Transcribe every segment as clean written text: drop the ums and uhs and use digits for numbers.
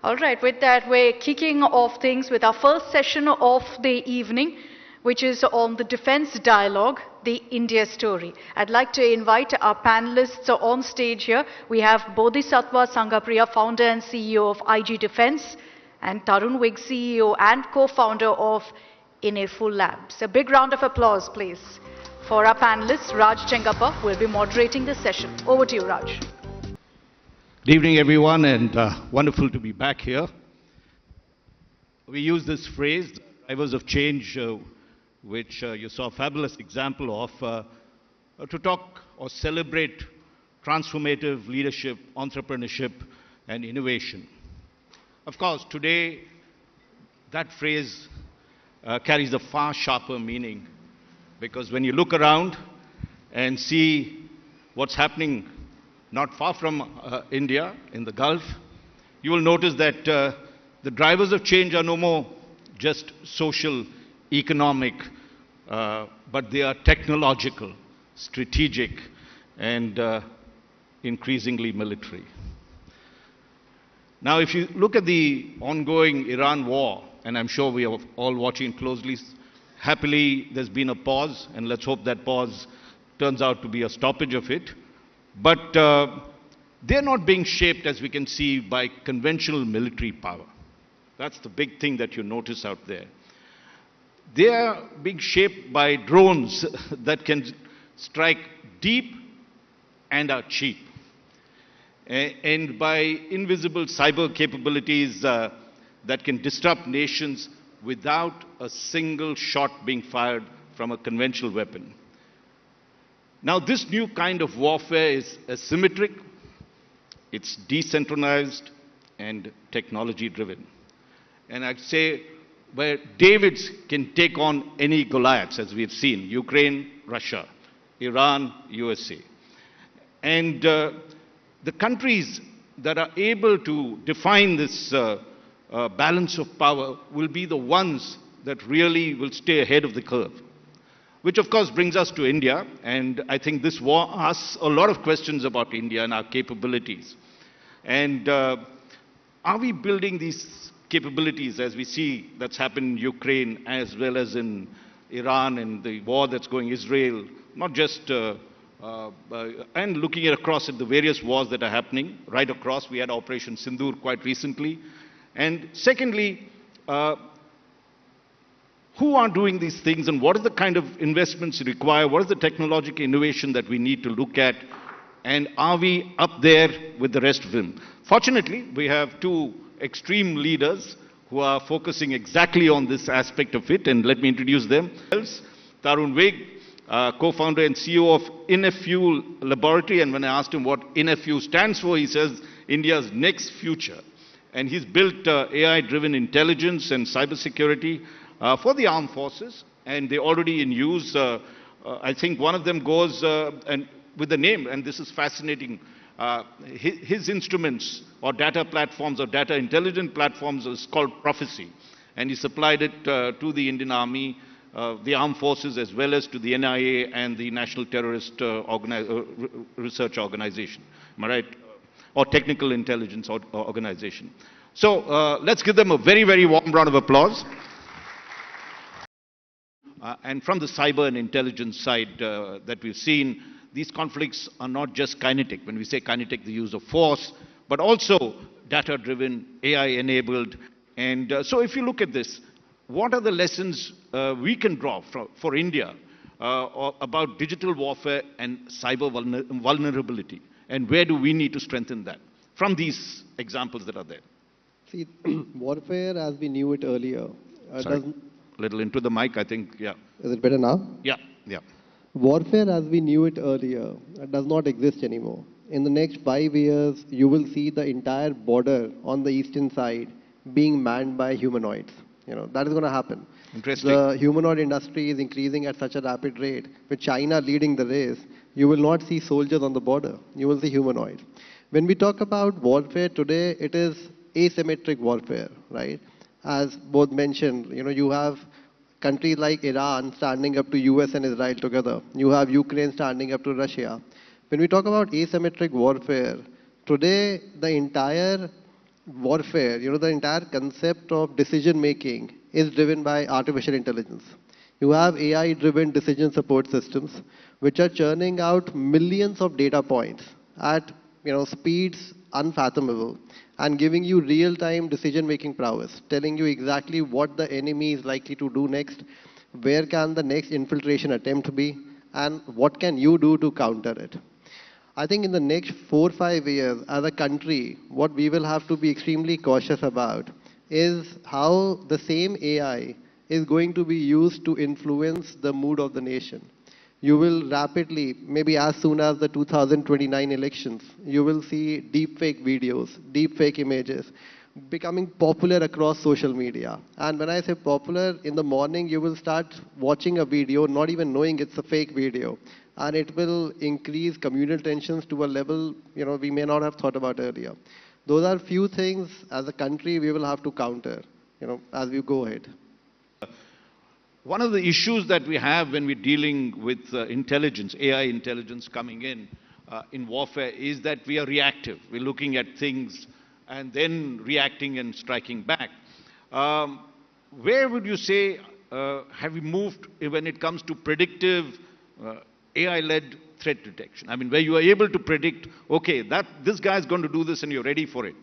All right, with that, we're kicking off things with our first session of the evening, which is on the defense dialogue, the India story. I'd like to invite our panelists on stage here. We have Bodhisattva Sangapriya, founder and CEO of IG Defense, and Tarun Wig, CEO and co-founder of Innefu Labs. A big round of applause, please, for our panelists. Raj Chengappa will be moderating the session. Over to you, Raj. Good evening, everyone, and wonderful to be back here. We use this phrase, drivers of change, which you saw a fabulous example of, to talk or celebrate transformative leadership, entrepreneurship, and innovation. Of course, today, that phrase carries a far sharper meaning, because when you look around and see what's happening not far from India, in the Gulf, you will notice that the drivers of change are no more just social, economic, but they are technological, strategic, and increasingly military. Now, if you look at the ongoing Iran war, and I'm sure we are all watching closely, happily there's been a pause, and let's hope that pause turns out to be a stoppage of it. But they're not being shaped, as we can see, by conventional military power. That's the big thing that you notice out there. They are being shaped by drones that can strike deep and are cheap, and by invisible cyber capabilities that can disrupt nations without a single shot being fired from a conventional weapon. Now, this new kind of warfare is asymmetric, it's decentralized, and technology-driven. And I'd say where Davids can take on any Goliaths, as we've seen, Ukraine, Russia, Iran, USA. And the countries that are able to define this balance of power will be the ones that really will stay ahead of the curve. Which of course brings us to India, and I think this war asks a lot of questions about India and our capabilities. And are we building these capabilities as we see that's happened in Ukraine as well as in Iran and the war that's going Israel, not just, and looking across at the various wars that are happening right across. We had Operation Sindoor quite recently. And secondly, who are doing these things and what are the kind of investments required? What is the technological innovation that we need to look at? And are we up there with the rest of them? Fortunately, we have two extreme leaders who are focusing exactly on this aspect of it. And let me introduce them. Tarun Wig, co-founder and CEO of Innefu Laboratory. And when I asked him what Innefu stands for, he says India's next future. And he's built AI-driven intelligence and cybersecurity for the armed forces, and they're already in use. I think one of them goes and with the name, and this is fascinating, his instruments or data platforms or data intelligent platforms is called Prophecy, and he supplied it to the Indian Army, the armed forces, as well as to the NIA and the National Terrorist Research Organization. Am I right? Or Technical Intelligence Organization. So let's give them a very, very warm round of applause. And from the cyber and intelligence side that we've seen, these conflicts are not just kinetic. When we say kinetic, the use of force, but also data-driven, AI-enabled. And so if you look at this, what are the lessons we can draw for India about digital warfare and cyber vulnerability? And where do we need to strengthen that from these examples that are there? See, warfare as we knew it earlier doesn't... Little into the mic, I think, yeah. Is it better now? Yeah, yeah. Warfare as we knew it earlier does not exist anymore. In the next 5 years, you will see the entire border on the eastern side being manned by humanoids. You know, that is going to happen. Interesting. The humanoid industry is increasing at such a rapid rate. With China leading the race, you will not see soldiers on the border. You will see humanoids. When we talk about warfare today, it is asymmetric warfare, right? As both mentioned, you know, you have countries like Iran standing up to US and Israel together. You have Ukraine standing up to Russia. When we talk about asymmetric warfare, today the entire warfare, the entire concept of decision making is driven by artificial intelligence. You have AI-driven decision support systems, which are churning out millions of data points at speeds unfathomable and giving you real-time decision-making prowess, telling you exactly what the enemy is likely to do next, where can the next infiltration attempt be, and what can you do to counter it. I think in the next 4 or 5 years, as a country, what we will have to be extremely cautious about is how the same AI is going to be used to influence the mood of the nation. You will rapidly, maybe as soon as the 2029 elections, you will see deepfake videos, deepfake images becoming popular across social media. And when I say popular, in the morning you will start watching a video, not even knowing it's a fake video. And it will increase communal tensions to a level we may not have thought about earlier. Those are few things as a country we will have to counter as we go ahead. One of the issues that we have when we're dealing with intelligence, AI intelligence coming in warfare, is that we are reactive. We're looking at things and then reacting and striking back. Where would you say have we moved when it comes to predictive AI-led threat detection? I mean, where you are able to predict, okay, this guy is going to do this and you're ready for it.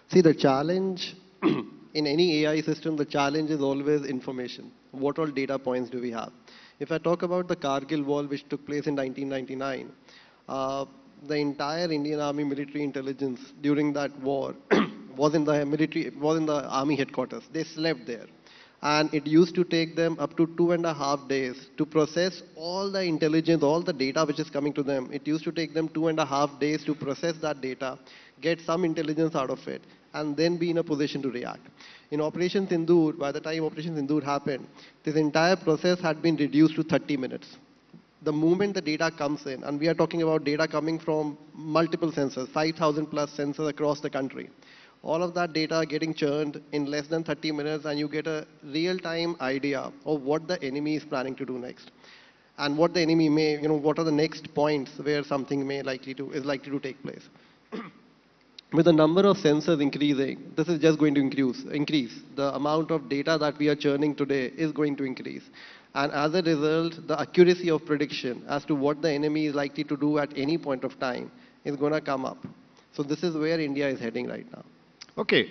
See, the challenge in any AI system, the challenge is always information. What all data points do we have? If I talk about the Kargil war, which took place in 1999, the entire Indian Army military intelligence during that war was in the army headquarters. They slept there. And it used to take them up to 2.5 days to process all the intelligence, all the data which is coming to them. It used to take them 2.5 days to process that data, get some intelligence out of it, and then be in a position to react. In Operation Sindoor, by the time Operation Sindoor happened, this entire process had been reduced to 30 minutes. The moment the data comes in, and we are talking about data coming from multiple sensors, 5,000 plus sensors across the country. All of that data getting churned in less than 30 minutes, and you get a real-time idea of what the enemy is planning to do next. And what the enemy may, what are the next points where something is likely to take place. With the number of sensors increasing, this is just going to increase. The amount of data that we are churning today is going to increase. And as a result, the accuracy of prediction as to what the enemy is likely to do at any point of time is going to come up. So this is where India is heading right now. Okay,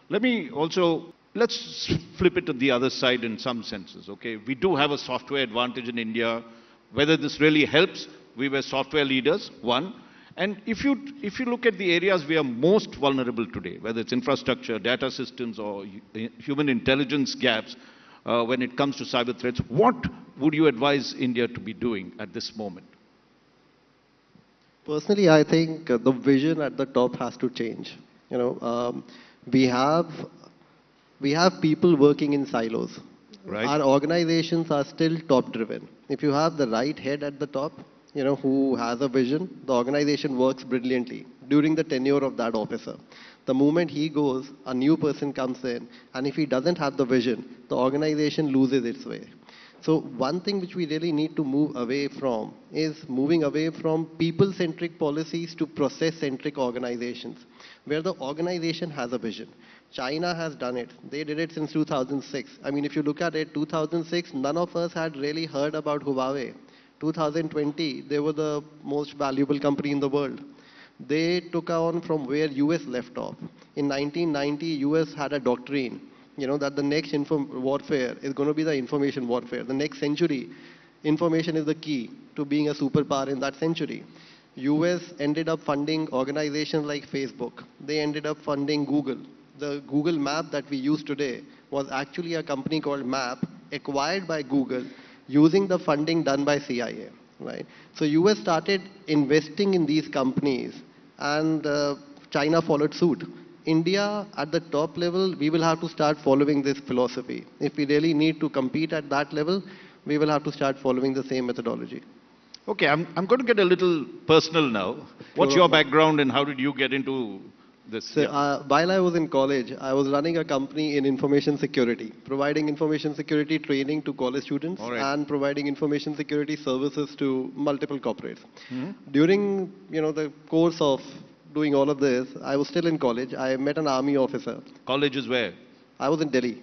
let's flip it to the other side in some senses, okay? We do have a software advantage in India. Whether this really helps, we were software leaders, one. And if you look at the areas we are most vulnerable today, whether it's infrastructure, data systems, or human intelligence gaps, when it comes to cyber threats, what would you advise India to be doing at this moment? Personally, I think the vision at the top has to change. We have people working in silos. Right. Our organizations are still top-driven. If you have the right head at the top, who has a vision, the organization works brilliantly during the tenure of that officer. The moment he goes, a new person comes in, and if he doesn't have the vision, the organization loses its way. So one thing which we really need to move away from is moving away from people-centric policies to process-centric organizations, where the organization has a vision. China has done it. They did it since 2006. I mean, if you look at it, 2006, none of us had really heard about Huawei. 2020, they were the most valuable company in the world. They took on from where US left off. In 1990, US had a doctrine, that the next warfare is going to be the information warfare. The next century, information is the key to being a superpower in that century. US ended up funding organizations like Facebook. They ended up funding Google. The Google map that we use today was actually a company called Map, acquired by Google, using the funding done by CIA. Right? So US started investing in these companies, and China followed suit. India, at the top level, we will have to start following this philosophy. If we really need to compete at that level, we will have to start following the same methodology. Okay, I'm going to get a little personal now. What's your background and how did you get into this? So, while I was in college, I was running a company in information security, providing information security training to college students and providing information security services to multiple corporates. During the course of doing all of this, I was still in college. I met an army officer. College is where? I was in Delhi.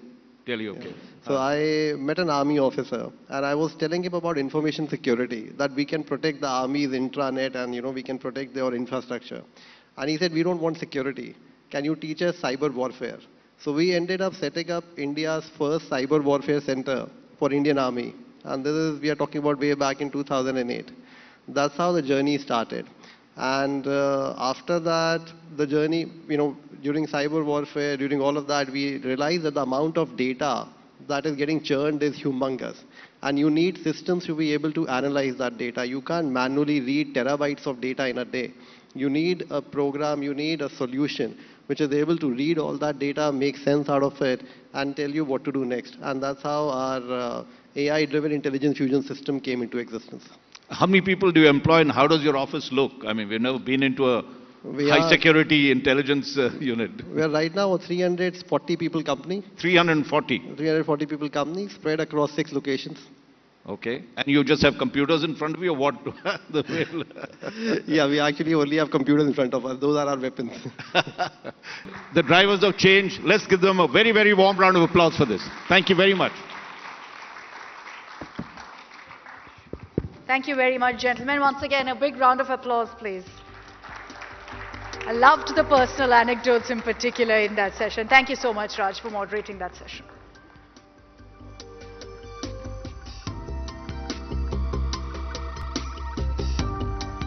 Delhi, okay. So I met an army officer, and I was telling him about information security, that we can protect the army's intranet and, we can protect their infrastructure. And he said, we don't want security. Can you teach us cyber warfare? So we ended up setting up India's first cyber warfare center for Indian Army. And we are talking about way back in 2008. That's how the journey started. And after that, the journey, during cyber warfare, during all of that, we realized that the amount of data that is getting churned is humongous. And you need systems to be able to analyze that data. You can't manually read terabytes of data in a day. You need a program, you need a solution which is able to read all that data, make sense out of it, and tell you what to do next. And that's how our AI-driven intelligence fusion system came into existence. How many people do you employ, and how does your office look? I mean, we've never been into a high-security intelligence unit. We are right now a 340 people company. 340? 340 people company spread across 6 locations. Okay. And you just have computers in front of you, or what? Yeah, we actually only have computers in front of us. Those are our weapons. The drivers of change, let's give them a very, very warm round of applause for this. Thank you very much. Thank you very much, gentlemen. Once again, a big round of applause, please. I loved the personal anecdotes in particular in that session. Thank you so much, Raj, for moderating that session.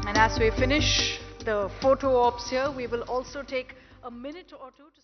And as we finish the photo ops here, we will also take a minute or two to